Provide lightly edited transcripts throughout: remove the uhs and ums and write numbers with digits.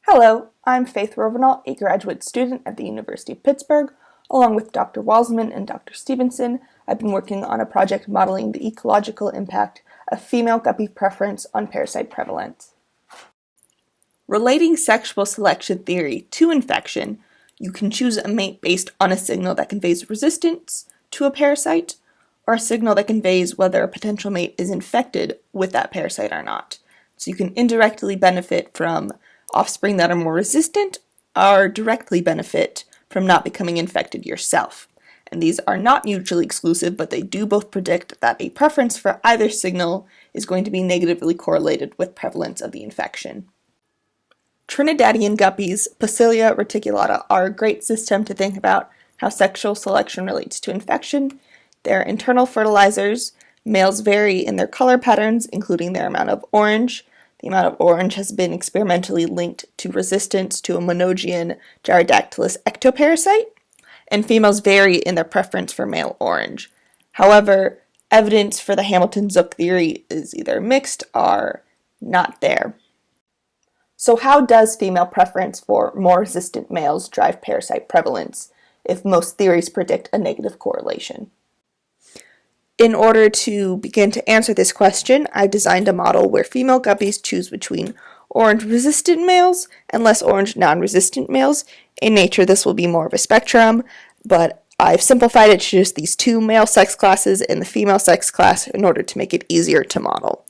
Hello, I'm Faith Rovenolt, a graduate student at the University of Pittsburgh. Along with Dr. Walsman and Dr. Stevenson, I've been working on a project modeling the ecological impact of female guppy preference on parasite prevalence. Relating sexual selection theory to infection, you can choose a mate based on a signal that conveys resistance to a parasite, or a signal that conveys whether a potential mate is infected with that parasite or not. So you can indirectly benefit from offspring that are more resistant, or directly benefit from not becoming infected yourself. And these are not mutually exclusive, but they do both predict that a preference for either signal is going to be negatively correlated with prevalence of the infection. Trinidadian guppies, Pacillia reticulata, are a great system to think about how sexual selection relates to infection. They're internal fertilizers. Males vary in their color patterns, including their amount of orange. The amount of orange has been experimentally linked to resistance to a monogean Gyrodactylus ectoparasite, and females vary in their preference for male orange. However, evidence for the Hamilton-Zook theory is either mixed or not there. So how does female preference for more resistant males drive parasite prevalence if most theories predict a negative correlation? In order to begin to answer this question, I designed a model where female guppies choose between orange-resistant males and less orange non-resistant males. In nature, this will be more of a spectrum, but I've simplified it to just these two male sex classes and the female sex class in order to make it easier to model.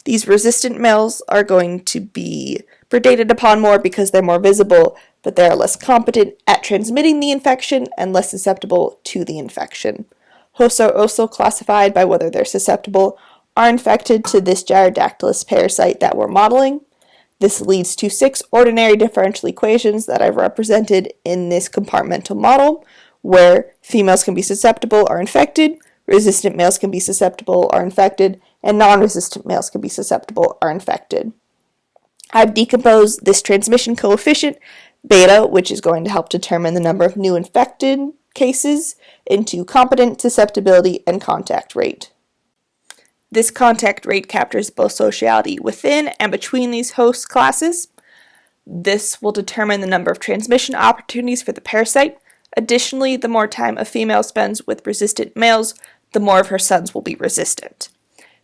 These resistant males are going to be predated upon more because they're more visible, but they are less competent at transmitting the infection and less susceptible to the infection. Hosts are also classified by whether they're susceptible or infected to this Gyrodactylus parasite that we're modeling. This leads to 6 ordinary differential equations that I've represented in this compartmental model, where females can be susceptible or infected, resistant males can be susceptible or infected, and non-resistant males can be susceptible or infected. I've decomposed this transmission coefficient, beta, which is going to help determine the number of new infected cases, into competent susceptibility and contact rate. This contact rate captures both sociality within and between these host classes. This will determine the number of transmission opportunities for the parasite. Additionally, the more time a female spends with resistant males, the more of her sons will be resistant.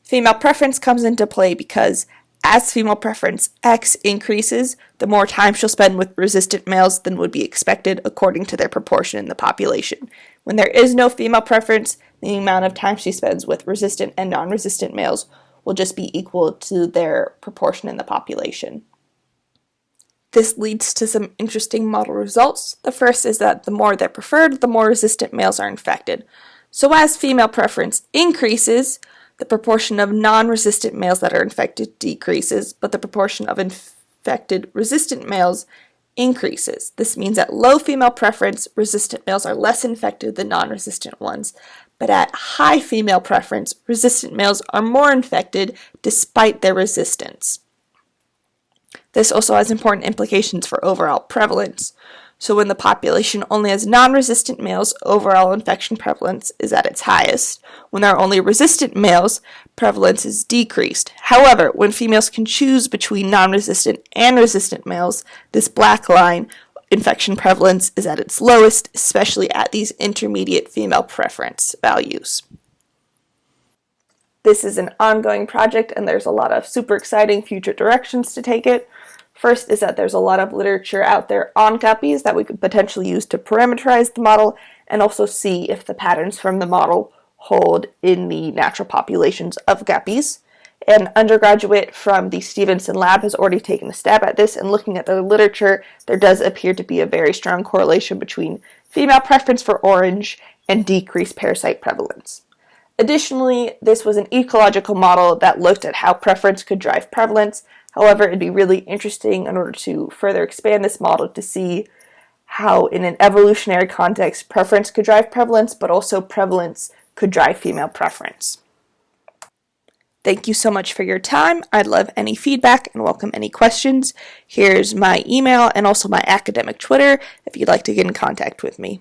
Female preference comes into play because as female preference X increases, the more time she'll spend with resistant males than would be expected according to their proportion in the population. When there is no female preference, the amount of time she spends with resistant and non-resistant males will just be equal to their proportion in the population. This leads to some interesting model results. The first is that the more they're preferred, the more resistant males are infected. So as female preference increases, the proportion of non-resistant males that are infected decreases, but the proportion of infected resistant males increases. This means at low female preference, resistant males are less infected than non-resistant ones, but at high female preference, resistant males are more infected despite their resistance. This also has important implications for overall prevalence. So when the population only has non-resistant males, overall infection prevalence is at its highest. When there are only resistant males, prevalence is decreased. However, when females can choose between non-resistant and resistant males, this black line, infection prevalence, is at its lowest, especially at these intermediate female preference values. This is an ongoing project, and there's a lot of super exciting future directions to take it. First is that there's a lot of literature out there on guppies that we could potentially use to parameterize the model and also see if the patterns from the model hold in the natural populations of guppies. An undergraduate from the Stevenson lab has already taken a stab at this, and looking at the literature, there does appear to be a very strong correlation between female preference for orange and decreased parasite prevalence. Additionally, this was an ecological model that looked at how preference could drive prevalence. However, it'd be really interesting in order to further expand this model to see how in an evolutionary context preference could drive prevalence, but also prevalence could drive female preference. Thank you so much for your time. I'd love any feedback and welcome any questions. Here's my email and also my academic Twitter if you'd like to get in contact with me.